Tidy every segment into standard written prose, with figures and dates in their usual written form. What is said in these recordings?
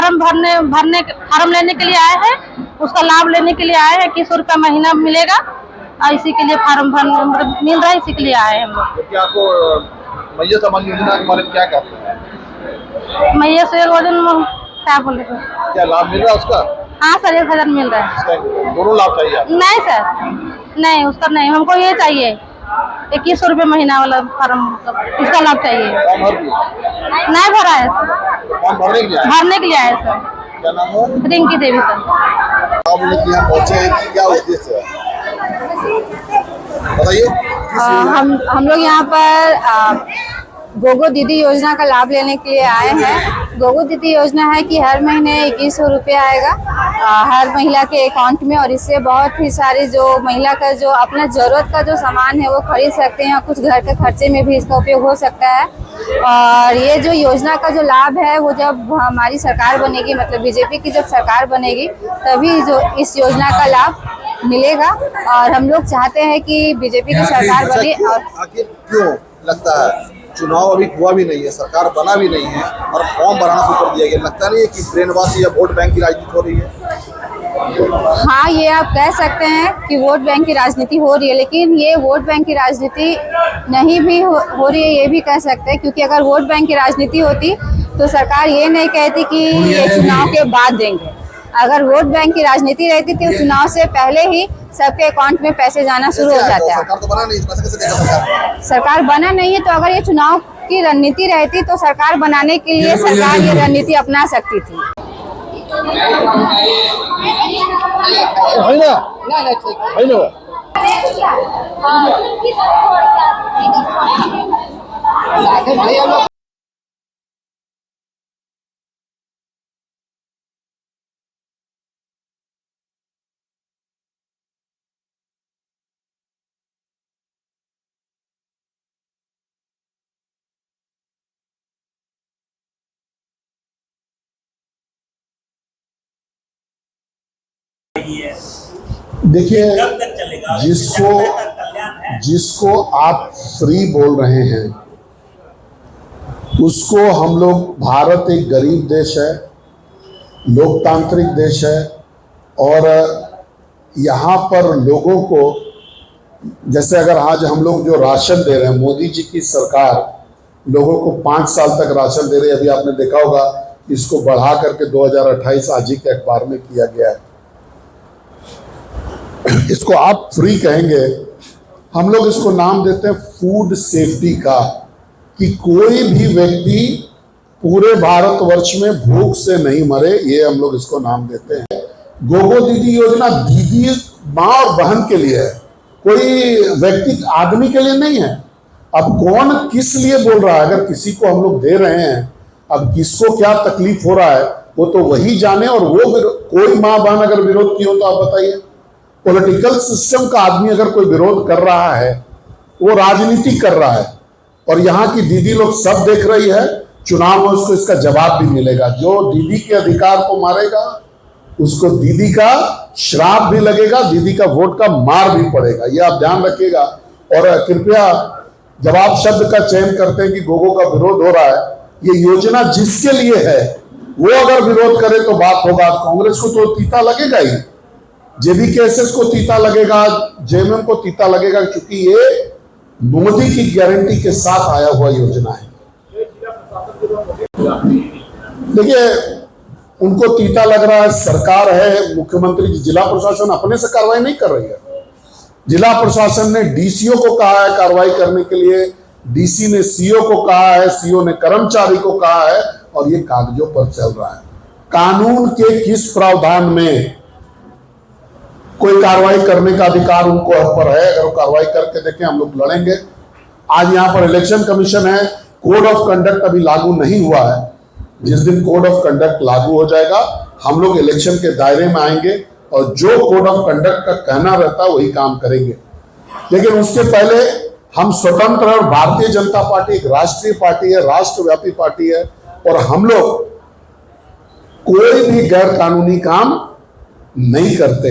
Farm लेने के लिए आए हैं, उसका लाभ लेने के लिए आए हैं। 2100 रुपया महीना मिलेगा और इसी के लिए फार्म भरने मतलब मिल रहा है, इसी के लिए आए हैं हम लोग। तो क्या आपको मैया समाज योजना के बारे में क्या कहते हैं? मैया से क्या बोल रहे थे? क्या लाभ मिल रहा है उसका? हाँ सर, 1000 मिल रहा है। दोनों लाभ चाहिए आपको? नहीं सर, नहीं उसका नहीं, हमको ये चाहिए 2100 रुपये महीना वाला फार्म, इसका लाभ चाहिए। नहीं भरा है सर, भरने के लिए आए सर। क्या नाम है? रिंकी देवी सर। आप लोग यहाँ पहुँचे हैं, क्या उद्देश्य है बताइए? हम लोग यहाँ पर गोगो दीदी योजना का लाभ लेने के लिए आए हैं। गोगो दीदी योजना है कि हर महीने 2100 रुपये आएगा हर महिला के अकाउंट में, और इससे बहुत ही सारी जो महिला का जो अपना ज़रूरत का जो सामान है वो खरीद सकते हैं, और कुछ घर के खर्चे में भी इसका उपयोग हो सकता है। और ये जो योजना का जो लाभ है वो जब हमारी सरकार बनेगी, मतलब बीजेपी की जब सरकार बनेगी तभी जो इस योजना का लाभ मिलेगा। और हम लोग चाहते हैं कि बीजेपी की सरकार बने। और आखिर क्यों लगता है चुनाव अभी हुआ भी नहीं है, सरकार बना भी नहीं है और फॉर्म भराना शुरू कर दिया गया, लगता नहीं है कि ब्रेनवाशी या वोट बैंक की राजनीति हो रही है? हाँ, ये आप कह सकते हैं कि वोट बैंक की राजनीति हो रही है, लेकिन ये वोट बैंक की राजनीति नहीं भी हो रही है, ये भी कह सकते हैं। क्योंकि अगर वोट बैंक की राजनीति होती तो सरकार ये नहीं कहती कि ये चुनाव के बाद देंगे। अगर वोट बैंक की राजनीति रहती तो चुनाव से पहले ही सबके अकाउंट में पैसे जाना शुरू हो जाता है। सरकार तो बना नहीं, पैसे कैसे देगा सरकार? सरकार बना नहीं है, तो अगर ये चुनाव की रणनीति रहती तो सरकार बनाने के लिए सरकार ये रणनीति अपना सकती थी। देखिए, जिसको आप फ्री बोल रहे हैं उसको हम लोग, भारत एक गरीब देश है, लोकतांत्रिक देश है, और यहाँ पर लोगों को, जैसे अगर आज हम लोग जो राशन दे रहे हैं, मोदी जी की सरकार लोगों को 5 साल तक राशन दे रही है। अभी आपने देखा होगा इसको बढ़ा करके 2028 आज ही के अखबार में किया गया है। इसको आप फ्री कहेंगे, हम लोग इसको नाम देते हैं फूड सेफ्टी का, कि कोई भी व्यक्ति पूरे भारतवर्ष में भूख से नहीं मरे, ये हम लोग इसको नाम देते हैं। गोगो दीदी योजना दीदी, माँ और बहन के लिए है, कोई व्यक्ति आदमी के लिए नहीं है। अब कौन किस लिए बोल रहा है? अगर किसी को हम लोग दे रहे हैं, अब किसको क्या तकलीफ हो रहा है वो तो वही जाने। और वो कोई माँ बहन अगर विरोध की हो तो आप बताइए। पॉलिटिकल सिस्टम का आदमी अगर कोई विरोध कर रहा है, वो राजनीति कर रहा है, और यहाँ की दीदी लोग सब देख रही है, चुनाव में उसको इसका जवाब भी मिलेगा। जो दीदी के अधिकार को मारेगा उसको दीदी का श्राप भी लगेगा, दीदी का वोट का मार भी पड़ेगा, ये आप ध्यान रखिएगा। और कृपया जब आप शब्द का चयन करते हैं कि गोगो का विरोध हो रहा है, ये योजना जिसके लिए है वो अगर विरोध करे तो बात होगा। कांग्रेस को तो तीता लगेगा ही, जेबीकेएसएस को तीता लगेगा, जेएमएम को तीता लगेगा, क्योंकि ये मोदी की गारंटी के साथ आया हुआ योजना है। देखिए, उनको तीता लग रहा है, सरकार है, मुख्यमंत्री जी, जिला प्रशासन अपने से कार्रवाई नहीं कर रही है। जिला प्रशासन ने डीसीओ को कहा है कार्रवाई करने के लिए, डीसी ने सीओ को कहा है, सीओ ने कर्मचारी को कहा है, और ये कागजों पर चल रहा है। कानून के किस प्रावधान में कोई कार्रवाई करने का अधिकार उनको पर है? अगर वो कार्रवाई करके देखें, हम लोग लड़ेंगे। आज यहाँ पर इलेक्शन कमीशन है, कोड ऑफ कंडक्ट अभी लागू नहीं हुआ है। जिस दिन कोड ऑफ कंडक्ट लागू हो जाएगा हम लोग इलेक्शन के दायरे में आएंगे, और जो कोड ऑफ कंडक्ट का कहना रहता है वही काम करेंगे। लेकिन उसके पहले हम स्वतंत्र, और भारतीय जनता पार्टी एक राष्ट्रीय पार्टी है, राष्ट्रव्यापी पार्टी है, और हम लोग कोई भी गैर कानूनी काम नहीं करते।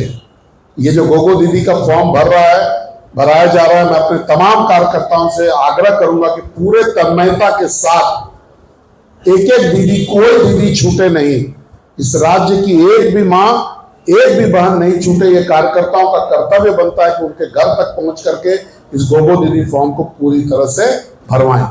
ये जो गोगो दीदी का फॉर्म भराया जा रहा है, मैं अपने तमाम कार्यकर्ताओं से आग्रह करूंगा कि पूरे तन्मयता के साथ एक एक दीदी, कोई दीदी छूटे नहीं। इस राज्य की एक भी मां, एक भी बहन नहीं छूटे। ये कार्यकर्ताओं का कर्तव्य बनता है कि उनके घर तक पहुंच करके इस गोगो दीदी फॉर्म को पूरी तरह से भरवाएं।